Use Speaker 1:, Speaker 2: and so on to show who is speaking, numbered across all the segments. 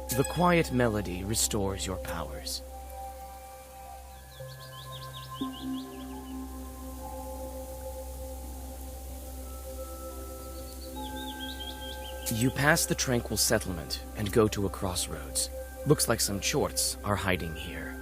Speaker 1: The quiet melody restores your powers. You pass the tranquil settlement and go to a crossroads. Looks like some Chorts are hiding here.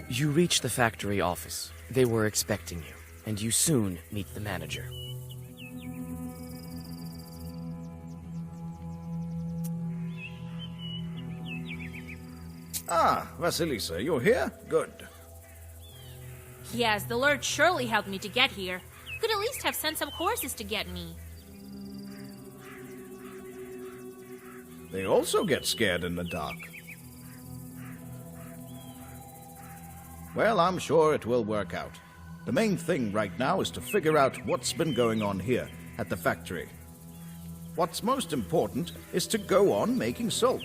Speaker 1: You reach the factory office. They were expecting you, and you soon meet the manager.
Speaker 2: Ah, Vasilisa, you're here? Good.
Speaker 3: Yes, the Lord surely helped me to get here. Could at least have sent some horses to get me.
Speaker 2: They also get scared in the dark. Well, I'm sure it will work out. The main thing right now is to figure out what's been going on here at the factory. What's most important is to go on making salt.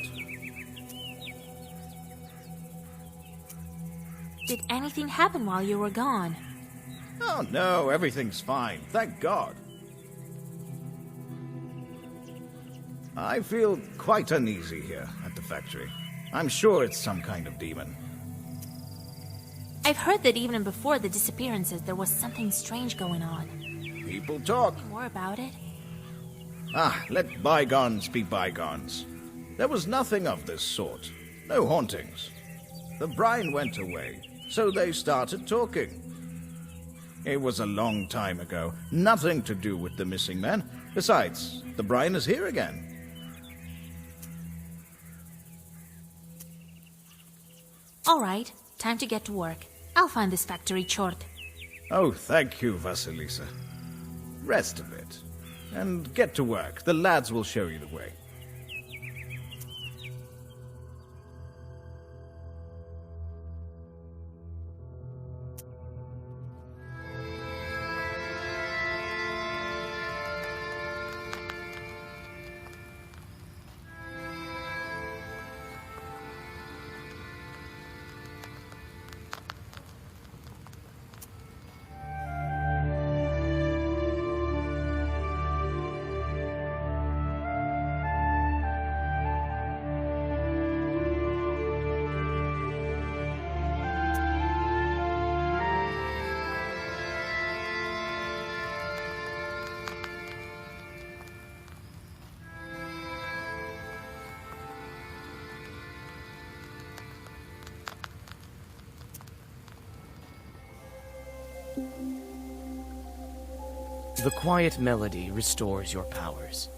Speaker 3: Did anything happen while you were gone?
Speaker 2: Oh no, everything's fine, thank God. I feel quite uneasy here at the factory. I'm sure it's some kind of demon.
Speaker 3: I've heard that even before the disappearances, there was something strange going on.
Speaker 2: People talk.
Speaker 3: More about it?
Speaker 2: Ah, let bygones be bygones. There was nothing of this sort. No hauntings. The brine went away, so they started talking. It was a long time ago. Nothing to do with the missing men. Besides, the brine is here again.
Speaker 3: All right, time to get to work. I'll find this factory Chort.
Speaker 2: Oh, thank you, Vasilisa. Rest a bit, and get to work. The lads will show you the way.
Speaker 1: The quiet melody restores your powers.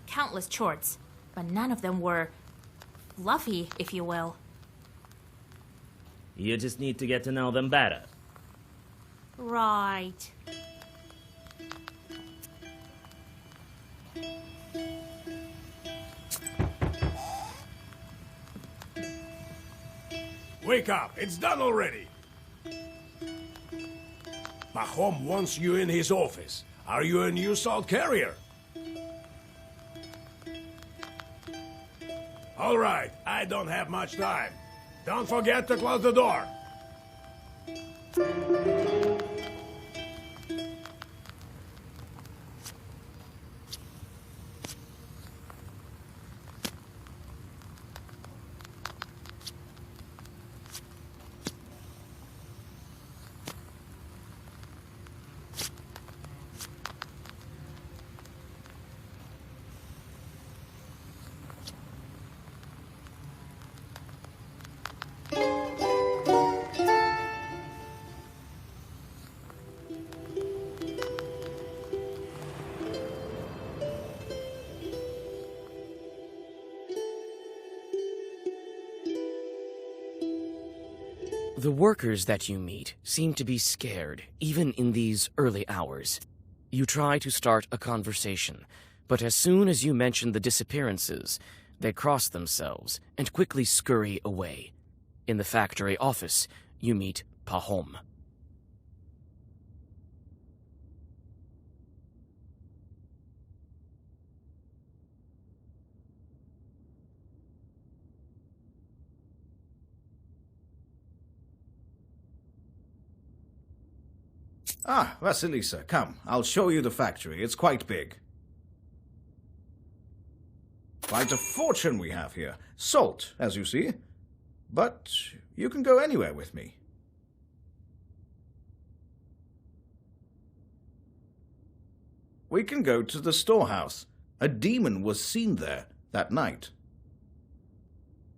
Speaker 3: Countless chords, but none of them were fluffy, if you will.
Speaker 4: You just need to get to know them better.
Speaker 3: Right.
Speaker 5: Wake up, it's done already. Pahom wants you in his office. Are you a new salt carrier? All right, I don't have much time. Don't forget to close the door.
Speaker 1: The workers that you meet seem to be scared, even in these early hours. You try to start a conversation, but as soon as you mention the disappearances, they cross themselves and quickly scurry away. In the factory office, you meet Pahom.
Speaker 2: Ah, Vasilisa, come. I'll show you the factory. It's quite big. Quite a fortune we have here. Salt, as you see. But you can go anywhere with me. We can go to the storehouse. A demon was seen there that night.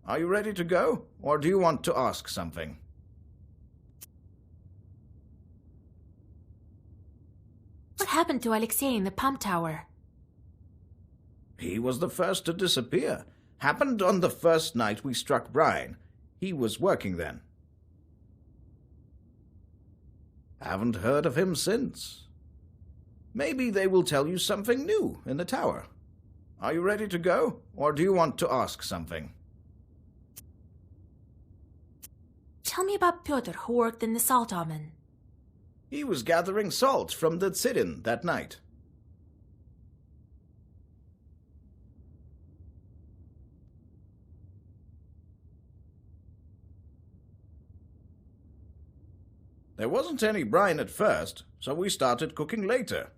Speaker 2: Are you ready to go, or do you want to ask something?
Speaker 3: What happened to Alexei in the pump tower?
Speaker 2: He was the first to disappear. Happened on the first night we struck Brian. He was working then. Haven't heard of him since. Maybe they will tell you something new in the tower. Are you ready to go, or do you want to ask something?
Speaker 3: Tell me about Pyotr, who worked in the salt oven.
Speaker 2: He was gathering salt from the Tsirin that night. There wasn't any brine at first, so we started cooking later.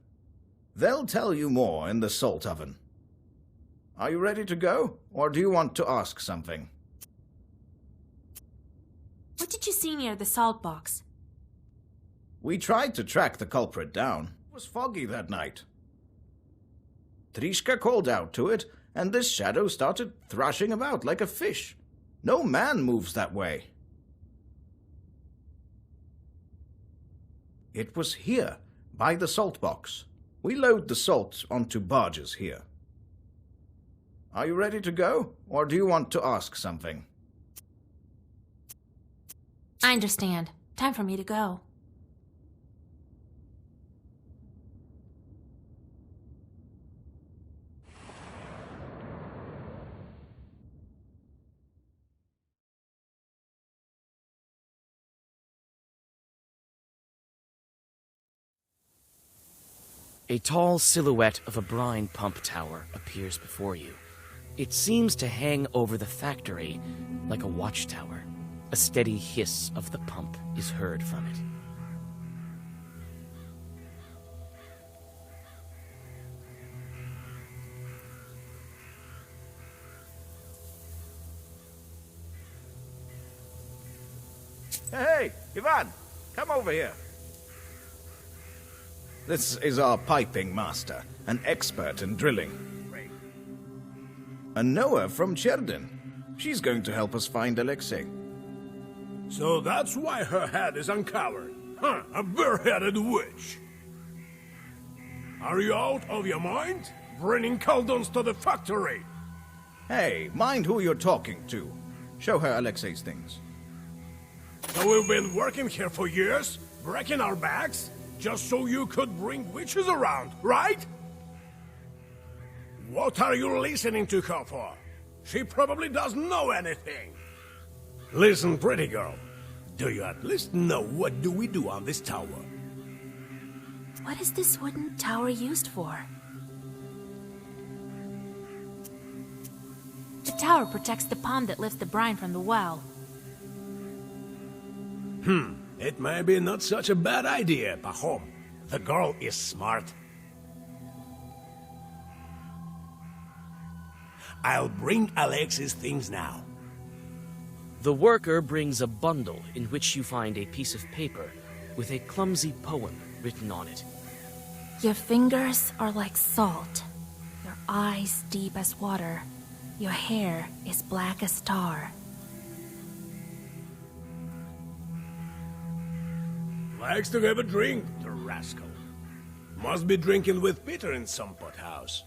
Speaker 2: They'll tell you more in the salt oven. Are you ready to go, or do you want to ask something?
Speaker 3: What did you see near the salt box?
Speaker 2: We tried to track the culprit down. It was foggy that night. Trishka called out to it, and this shadow started thrashing about like a fish. No man moves that way. It was here, by the salt box. We load the salt onto barges here. Are you ready to go, or do you want to ask something?
Speaker 3: I understand. Time for me to go.
Speaker 1: A tall silhouette of a brine pump tower appears before you. It seems to hang over the factory like a watchtower. A steady hiss of the pump is heard from it.
Speaker 2: Hey, Ivan, come over here. This is our piping master, an expert in drilling. And Noah from Cherdin. She's going to help us find Alexei.
Speaker 5: So that's why her head is uncovered. Huh, a bare-headed witch. Are you out of your mind? Bringing cauldrons to the factory.
Speaker 2: Hey, mind who you're talking to. Show her Alexei's things.
Speaker 5: So we've been working here for years, breaking our backs, just so you could bring witches around, right? What are you listening to her for? She probably doesn't know anything. Listen, pretty girl. Do you at least know what do we do on this tower?
Speaker 3: What is this wooden tower used for? The tower protects the pond that lifts the brine from the well.
Speaker 5: It may be not such a bad idea, Pahom. The girl is smart. I'll bring Alexei's things now.
Speaker 1: The worker brings a bundle in which you find a piece of paper with a clumsy poem written on it.
Speaker 3: Your fingers are like salt, your eyes deep as water, your hair is black as tar.
Speaker 5: Likes to have a drink, the rascal. Must be drinking with Peter in some pothouse.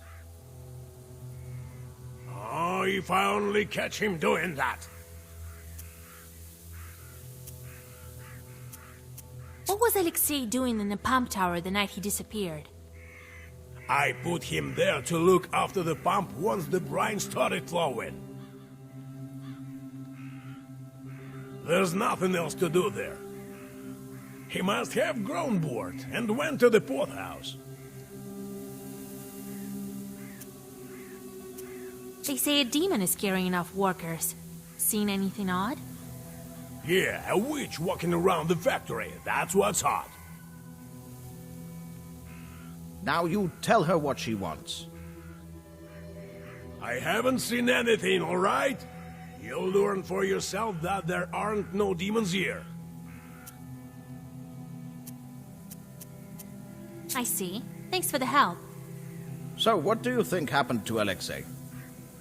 Speaker 5: Oh, if I only catch him doing that.
Speaker 3: What was Alexei doing in the pump tower the night he disappeared?
Speaker 5: I put him there to look after the pump once the brine started flowing. There's nothing else to do there. He must have grown bored and went to the pothouse.
Speaker 3: They say a demon is carrying off workers. Seen anything odd?
Speaker 5: Yeah, a witch walking around the factory. That's what's hot.
Speaker 2: Now you tell her what she wants.
Speaker 5: I haven't seen anything, all right? You'll learn for yourself that there aren't no demons here.
Speaker 3: I see. Thanks for the help.
Speaker 2: So what do you think happened to Alexei?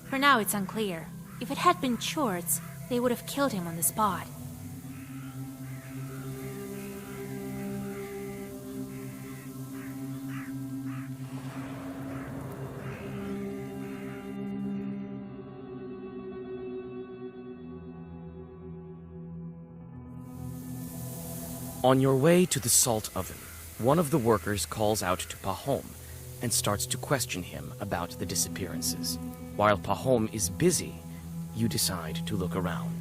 Speaker 3: For now, it's unclear. If it had been Chorts, they would have killed him on the spot.
Speaker 1: On your way to the salt oven, one of the workers calls out to Pahom and starts to question him about the disappearances. While Pahom is busy, you decide to look around.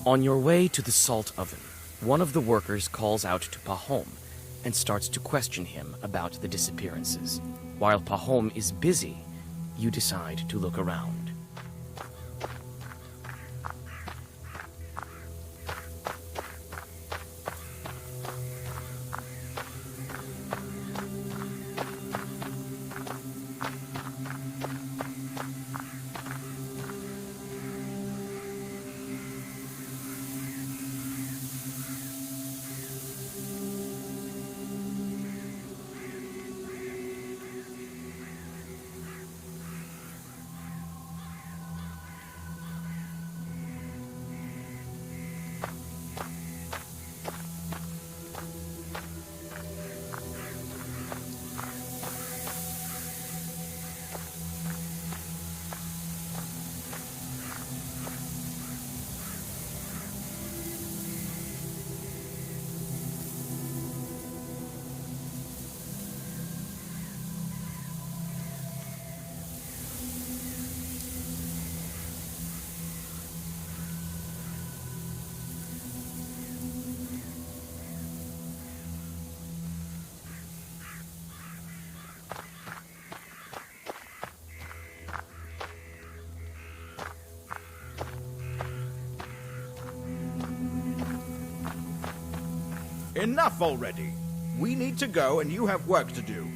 Speaker 1: On your way to the salt oven, one of the workers calls out to Pahom and starts to question him about the disappearances. While Pahom is busy, you decide to look around.
Speaker 2: Enough already. We need to go and you have work to do.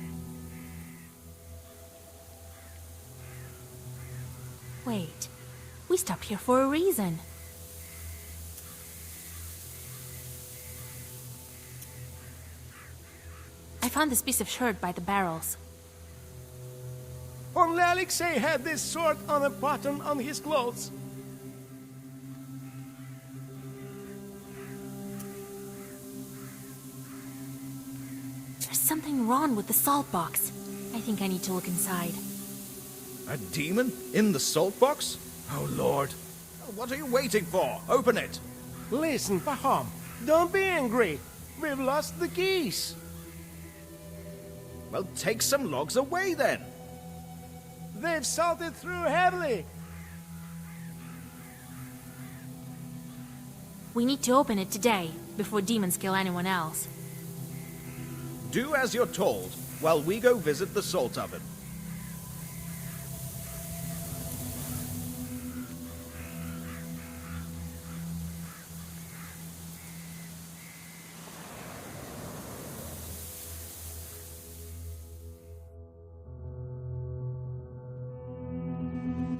Speaker 3: Wait, we stopped here for a reason. I found this piece of shirt by the barrels.
Speaker 5: Only Alexei had this sword on a button on his clothes.
Speaker 3: There's something wrong with the salt box. I think I need to look inside.
Speaker 2: A demon in the salt box? Oh, Lord. What are you waiting for? Open it.
Speaker 5: Listen, Pahom, don't be angry. We've lost the keys.
Speaker 2: Well, take some logs away then.
Speaker 5: They've salted through heavily.
Speaker 3: We need to open it today, before demons kill anyone else.
Speaker 2: Do as you're told, while we go visit the salt oven.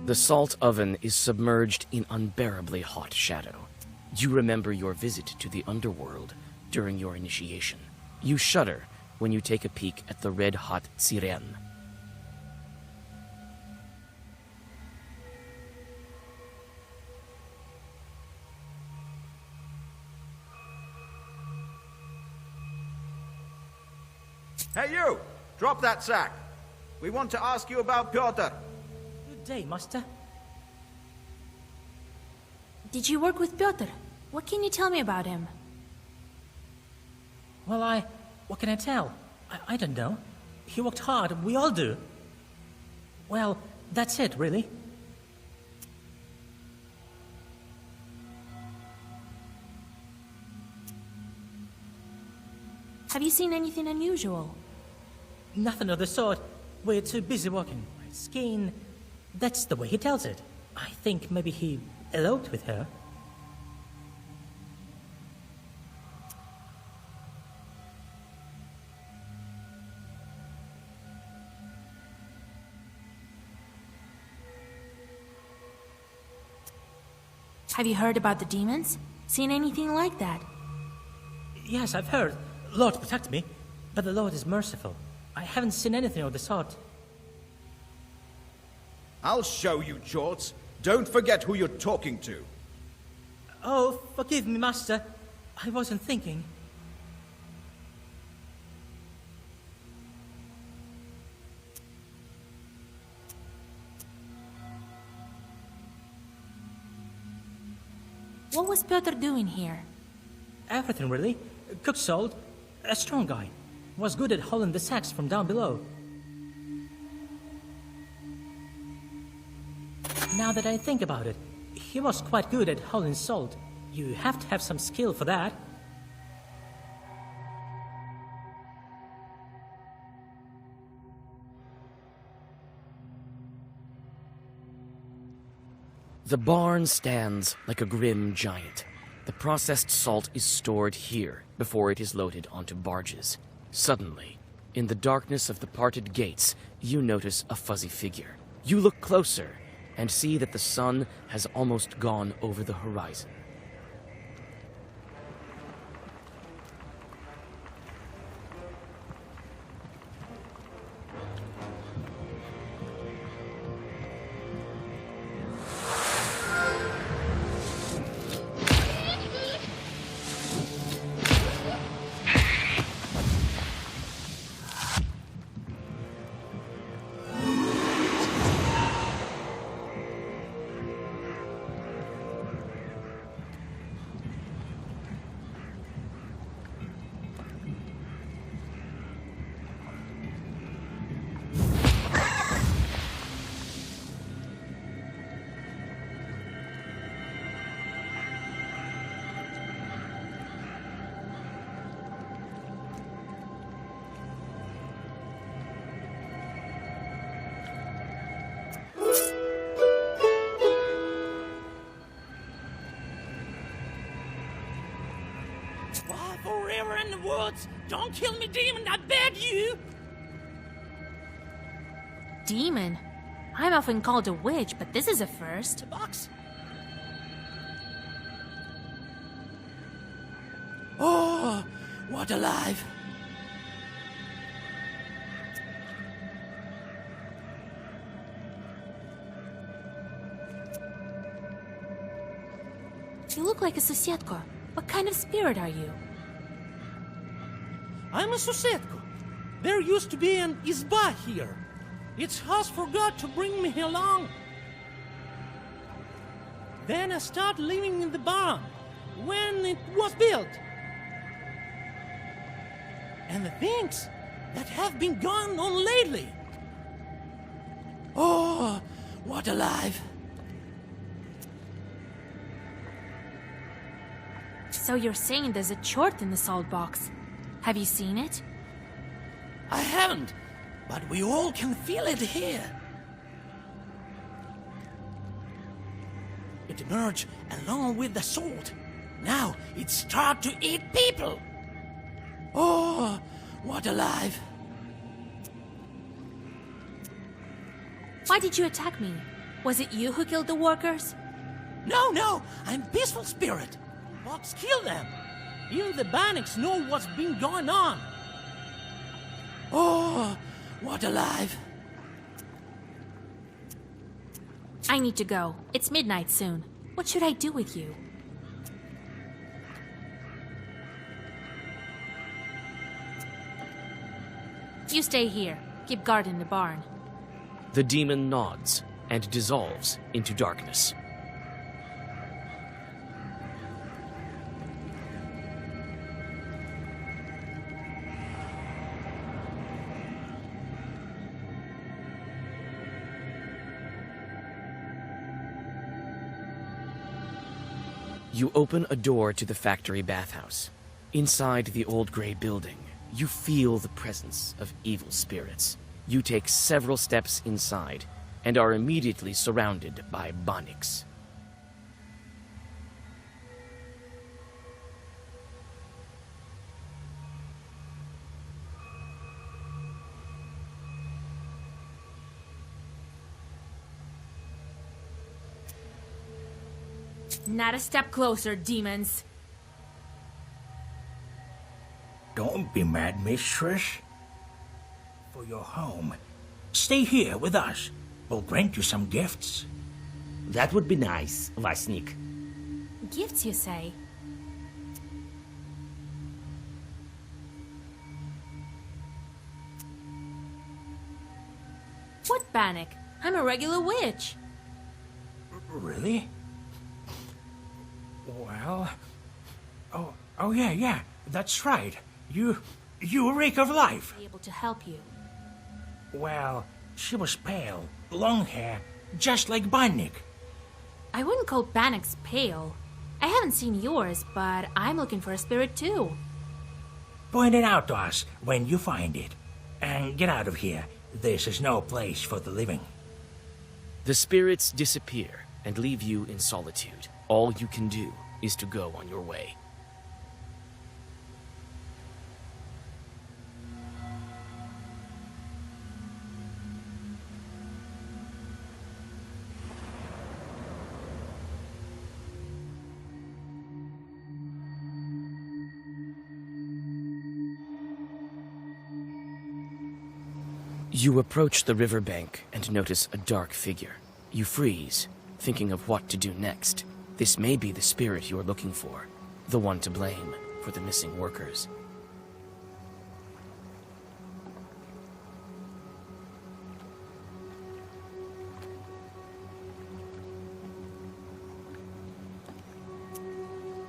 Speaker 1: The salt oven is submerged in unbearably hot shadow. You remember your visit to the underworld during your initiation. You shudder when you take a peek at the red-hot Tsiren.
Speaker 2: Hey, you! Drop that sack. We want to ask you about Pyotr.
Speaker 6: Good day, master.
Speaker 3: Did you work with Pyotr? What can you tell me about him?
Speaker 6: Well, what can I tell? I don't know. He worked hard, we all do. Well, that's it, really.
Speaker 3: Have you seen anything unusual?
Speaker 6: Nothing of the sort. We're too busy working. Skiing, that's the way he tells it. I think maybe he eloped with her.
Speaker 3: Have you heard about the demons? Seen anything like that?
Speaker 6: Yes, I've heard. Lord protect me, but the Lord is merciful. I haven't seen anything of the sort.
Speaker 2: I'll show you, Jorts. Don't forget who you're talking to.
Speaker 6: Oh, forgive me, master. I wasn't thinking.
Speaker 3: What was Pyotr doing here?
Speaker 6: Everything, really. Cook salt. A strong guy. Was good at hauling the sacks from down below. Now that I think about it, he was quite good at hauling salt. You have to have some skill for that.
Speaker 1: The barn stands like a grim giant. The processed salt is stored here before it is loaded onto barges. Suddenly, in the darkness of the parted gates, you notice a fuzzy figure. You look closer and see that the sun has almost gone over the horizon.
Speaker 6: Whatever in the woods! Don't kill me, demon, I beg you!
Speaker 3: Demon? I'm often called a witch, but this is a first.
Speaker 6: The box.
Speaker 7: Oh, what alive!
Speaker 3: You look like a Susietko. What kind of spirit are you?
Speaker 7: I'm a Susetko. There used to be an izba here. Its house forgot to bring me along. Then I started living in the barn when it was built. And the things that have been going on lately. Oh, what alive!
Speaker 3: So you're saying there's a chort in the salt box. Have you seen it?
Speaker 7: I haven't, but we all can feel it here. It emerged along with the salt. Now it starts to eat people. Oh, what alive!
Speaker 3: Why did you attack me? Was it you who killed the workers?
Speaker 7: No, I'm peaceful spirit. Box kill them. Even the Bannocs know what's been going on. Oh, what alive!
Speaker 3: I need to go. It's midnight soon. What should I do with you? You stay here. Keep guard in the barn.
Speaker 1: The demon nods and dissolves into darkness. You open a door to the factory bathhouse. Inside the old gray building, you feel the presence of evil spirits. You take several steps inside and are immediately surrounded by Bannocs.
Speaker 3: Not a step closer, demons.
Speaker 8: Don't be mad, mistress. For your home, stay here with us. We'll grant you some gifts.
Speaker 4: That would be nice, Vasnik.
Speaker 3: Gifts, you say? What Bannoc? I'm a regular witch.
Speaker 8: Really? Well... Oh yeah, that's right. You a rake of life.
Speaker 3: Be able to help you.
Speaker 8: Well, she was pale, long hair, just like Bannoc.
Speaker 3: I wouldn't call Bannocs pale. I haven't seen yours, but I'm looking for a spirit too.
Speaker 8: Point it out to us when you find it. And get out of here. This is no place for the living.
Speaker 1: The spirits disappear and leave you in solitude. All you can do is to go on your way. You approach the riverbank and notice a dark figure. You freeze, thinking of what to do next. This may be the spirit you are looking for, the one to blame for the missing workers.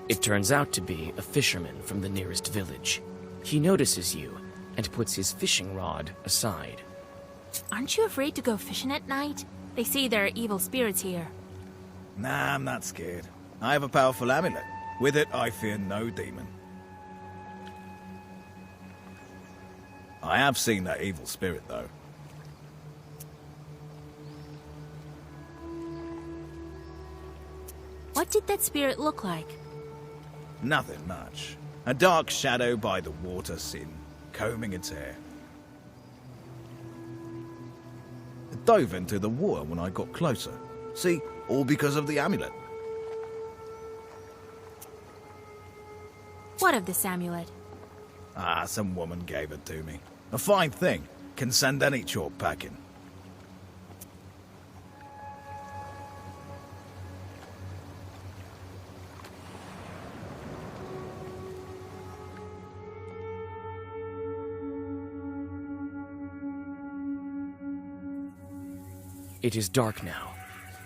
Speaker 1: It turns out to be a fisherman from the nearest village. He notices you and puts his fishing rod aside.
Speaker 3: Aren't you afraid to go fishing at night? They say there are evil spirits here.
Speaker 2: Nah, I'm not scared. I have a powerful amulet. With it, I fear no demon. I have seen that evil spirit, though.
Speaker 3: What did that spirit look like?
Speaker 2: Nothing much. A dark shadow by the water sin, combing its hair. It dove into the water when I got closer. See, all because of the amulet.
Speaker 3: What of this amulet?
Speaker 2: Ah, some woman gave it to me. A fine thing. Can send any chore packing.
Speaker 1: It is dark now,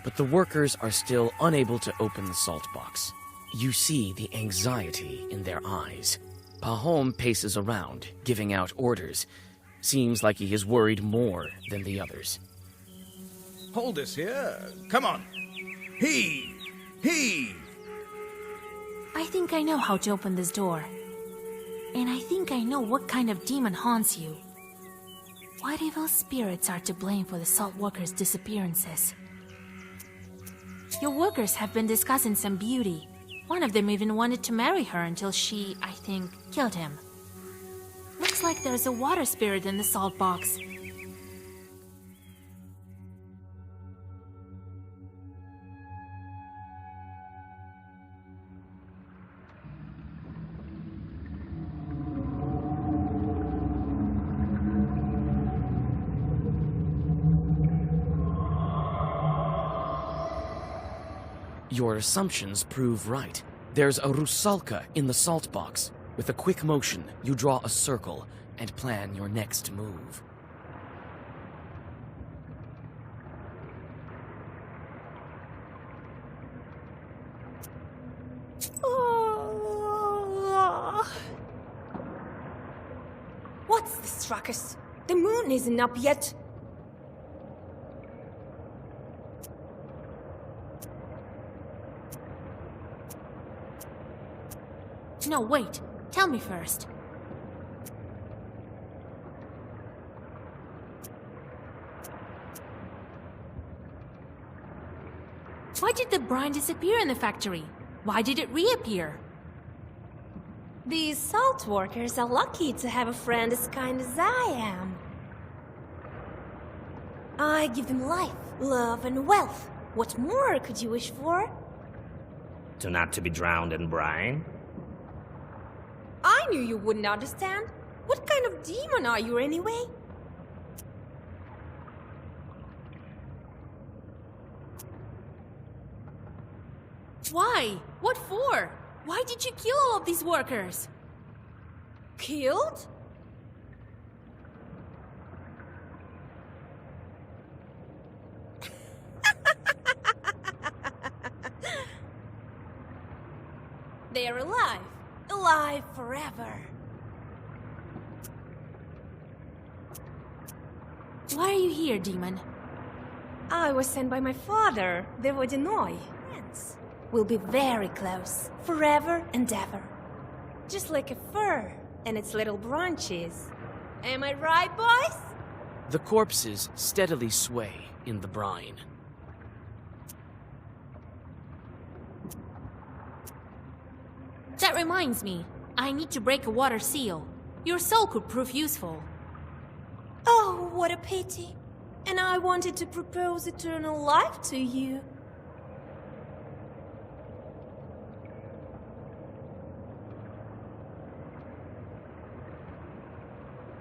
Speaker 1: but the workers are still unable to open the salt box. You see the anxiety in their eyes. Pahom paces around, giving out orders. Seems like he is worried more than the others.
Speaker 2: Hold this here. Come on. Heave! Heave!
Speaker 3: I think I know how to open this door. And I think I know what kind of demon haunts you. What evil spirits are to blame for the salt workers' disappearances? Your workers have been discussing some beauty. One of them even wanted to marry her until she, I think, killed him. Looks like there's a water spirit in the salt box.
Speaker 1: Your assumptions prove right. There's a Rusalka in the salt box. With a quick motion, you draw a circle and plan your next move.
Speaker 9: What's this, Ruckus? The moon isn't up yet.
Speaker 3: No, wait. Tell me first. Why did the brine disappear in the factory? Why did it reappear?
Speaker 9: These salt workers are lucky to have a friend as kind as I am. I give them life, love, and wealth. What more could you wish for?
Speaker 4: To not to be drowned in brine?
Speaker 9: I knew you wouldn't understand. What kind of demon are you anyway?
Speaker 3: Why? What for? Why did you kill all of these workers?
Speaker 9: Killed? They're alive. Alive forever.
Speaker 3: Why are you here, demon?
Speaker 9: I was sent by my father, the Vodinoy. Friends. We'll be very close, forever and ever. Just like a fir and its little branches. Am I right, boys?
Speaker 1: The corpses steadily sway in the brine.
Speaker 3: That reminds me. I need to break a water seal. Your soul could prove useful.
Speaker 9: Oh, what a pity. And I wanted to propose eternal life to you.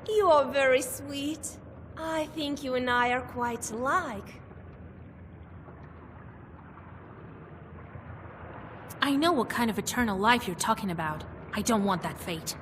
Speaker 9: You are very sweet. I think you and I are quite alike.
Speaker 3: I know what kind of eternal life you're talking about. I don't want that fate.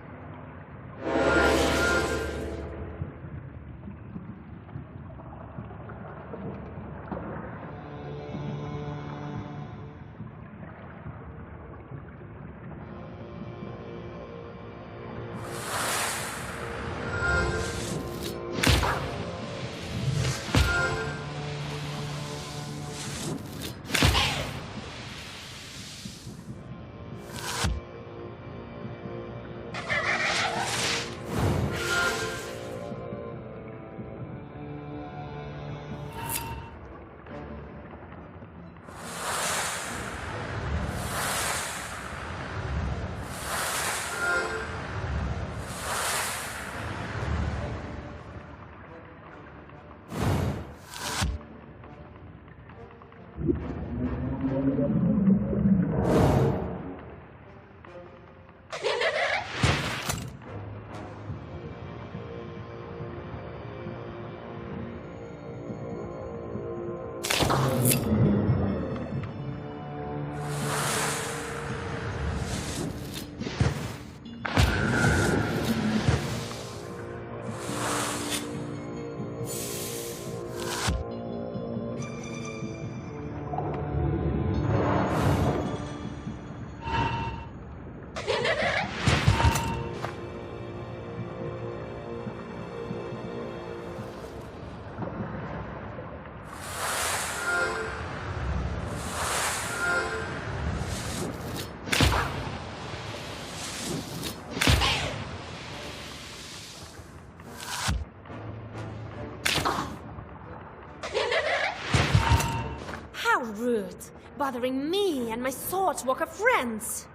Speaker 9: rude, bothering me and my Saltwalker friends.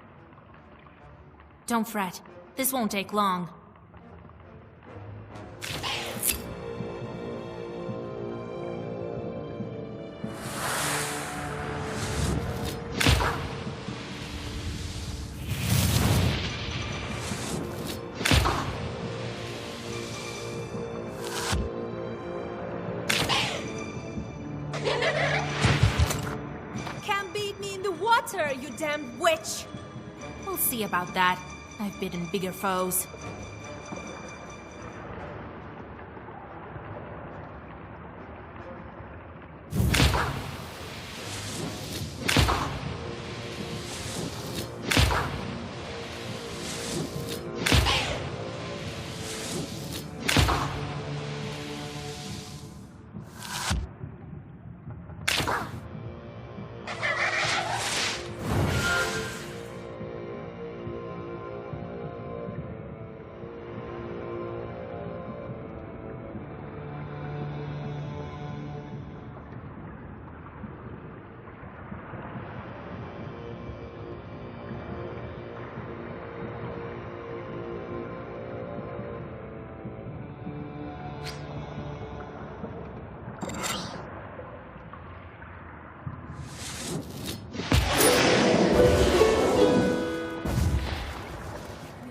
Speaker 3: Don't fret. This won't take long.
Speaker 9: Can't beat me in the water, you damned witch!
Speaker 3: We'll see about that. I've bitten bigger foes.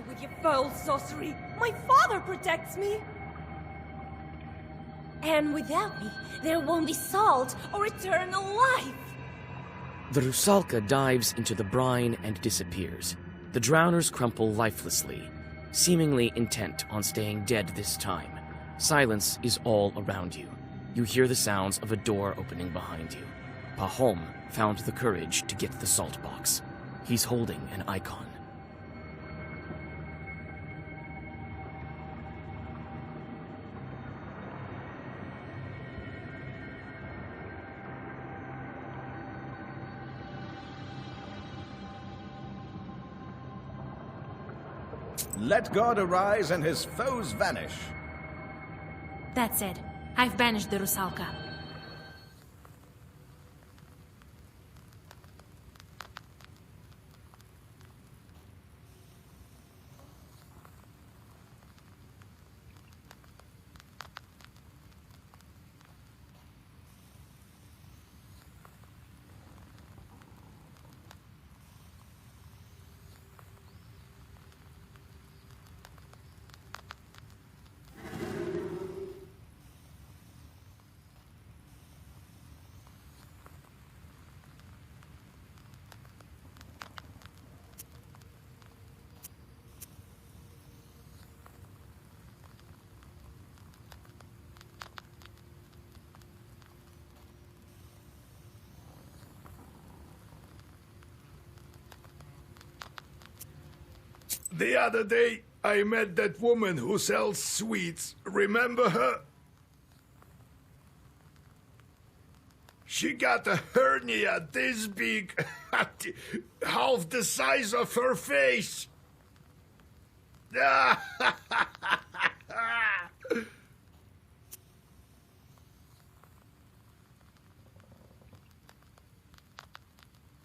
Speaker 9: With your foul sorcery, my father protects me! And without me, there won't be salt or eternal life!
Speaker 1: The Rusalka dives into the brine and disappears. The drowners crumple lifelessly, seemingly intent on staying dead this time. Silence is all around you. You hear the sounds of a door opening behind you. Pahom found the courage to get the salt box. He's holding an icon.
Speaker 2: Let God arise and his foes vanish.
Speaker 3: That's it. I've banished the Rusalka.
Speaker 5: The other day, I met that woman who sells sweets. Remember her? She got a hernia this big, half the size of her face.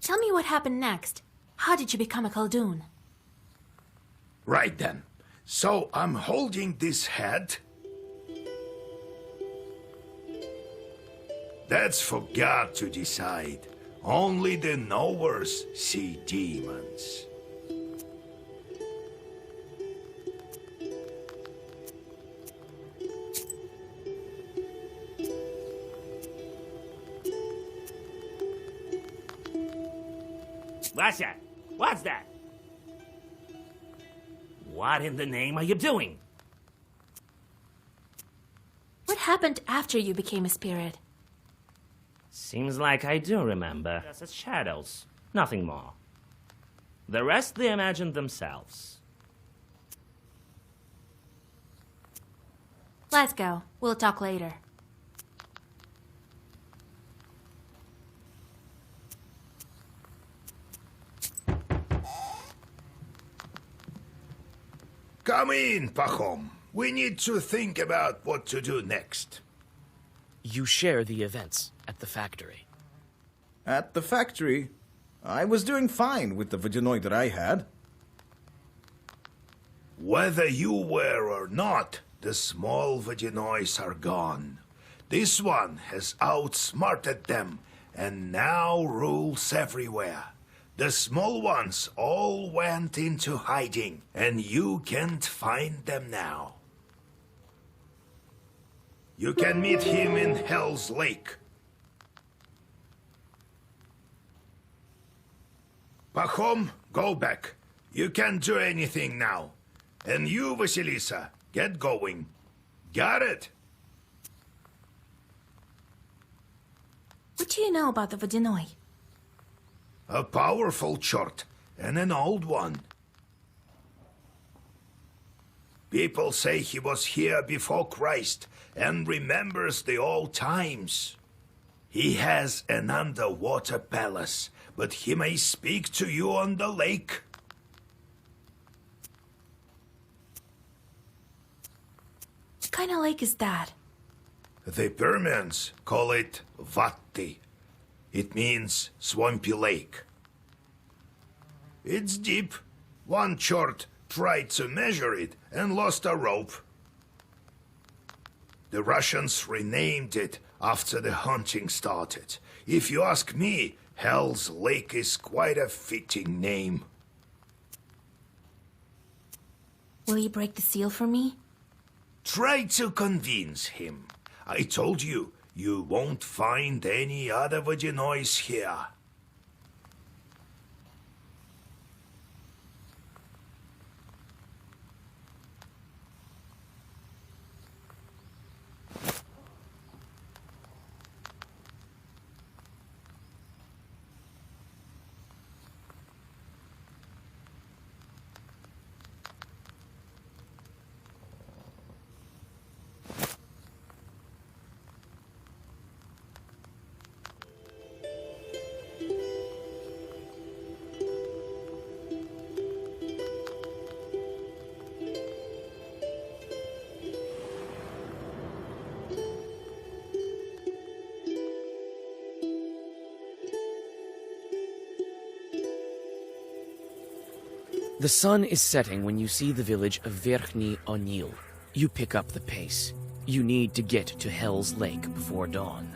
Speaker 3: Tell me what happened next. How did you become a Khaldun?
Speaker 5: Right then. So I'm holding this head. That's for God to decide. Only the knowers see demons.
Speaker 4: What's that? What's that? What in the name are you doing?
Speaker 3: What happened after you became a spirit?
Speaker 4: Seems like I do remember. Just as shadows, nothing more. The rest they imagined themselves.
Speaker 3: Let's go. We'll talk later.
Speaker 5: Come in, Pahom. We need to think about what to do next.
Speaker 1: You share the events at the factory.
Speaker 2: At the factory, I was doing fine with the Vodyanoi that I had.
Speaker 10: Whether you were or not, the small Vodyaноis are gone. This one has outsmarted them and now rules everywhere. The small ones all went into hiding, and you can't find them now. You can meet him in Hell's Lake. Pahom, go back. You can't do anything now. And you, Vasilisa, get going. Got it?
Speaker 3: What do you know about the Vodyanoi?
Speaker 10: A powerful chort, and an old one. People say he was here before Christ, and remembers the old times. He has an underwater palace, but he may speak to you on the lake.
Speaker 3: What kind of lake is that?
Speaker 10: The Permians call it Vatti. It means swampy lake. It's deep. One chort tried to measure it and lost a rope. The Russians renamed it after the hunting started. If you ask me, Hell's Lake is quite a fitting name.
Speaker 3: Will you break the seal for me?
Speaker 10: Try to convince him. I told you, you won't find any other Vodyaноis here.
Speaker 1: The sun is setting when you see the village of Verkhny Onil. You pick up the pace. You need to get to Hell's Lake before dawn.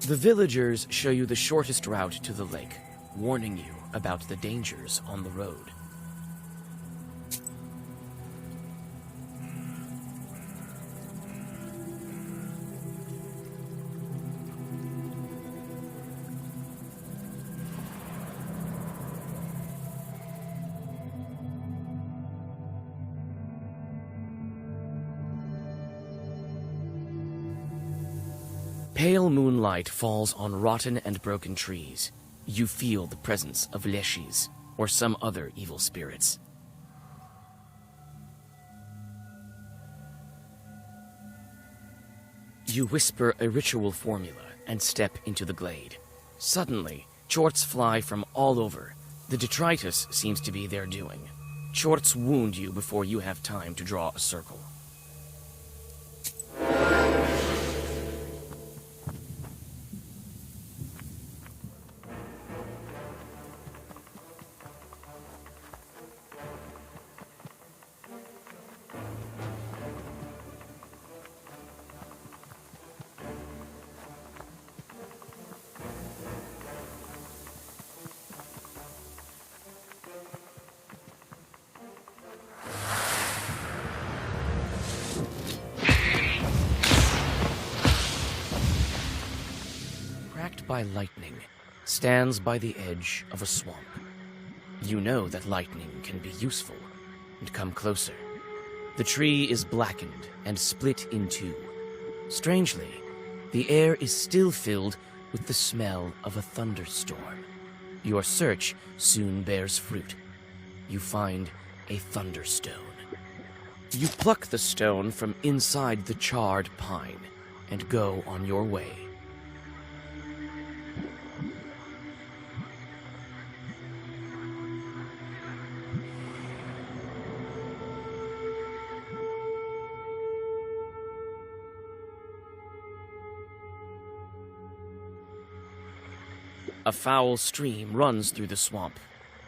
Speaker 1: The villagers show you the shortest route to the lake, warning you about the dangers on the road. Pale moonlight falls on rotten and broken trees. You feel the presence of Leshis, or some other evil spirits. You whisper a ritual formula and step into the glade. Suddenly, chorts fly from all over. The detritus seems to be their doing. Chorts wound you before you have time to draw a circle. By lightning, stands by the edge of a swamp. You know that lightning can be useful, and come closer. The tree is blackened and split in two. Strangely, the air is still filled with the smell of a thunderstorm. Your search soon bears fruit. You find a thunderstone. You pluck the stone from inside the charred pine. and go on your way. A foul stream runs through the swamp.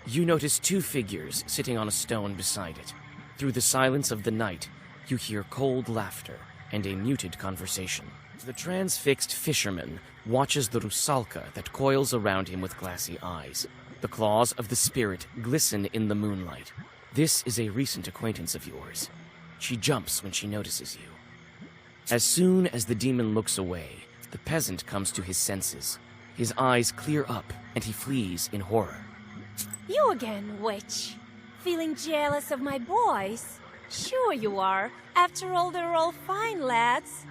Speaker 1: You notice two figures sitting on a stone beside it. Through the silence of the night, you hear cold laughter and a muted conversation. The transfixed fisherman watches the rusalka that coils around him with glassy eyes. The claws of the spirit glisten in the moonlight. This is a recent acquaintance of yours. She jumps when she notices you. As soon as the demon looks away, the peasant comes to his senses. His eyes clear up, and he flees in horror.
Speaker 9: You again, witch. Feeling jealous of my boys? Sure you are. After all, they're all fine lads.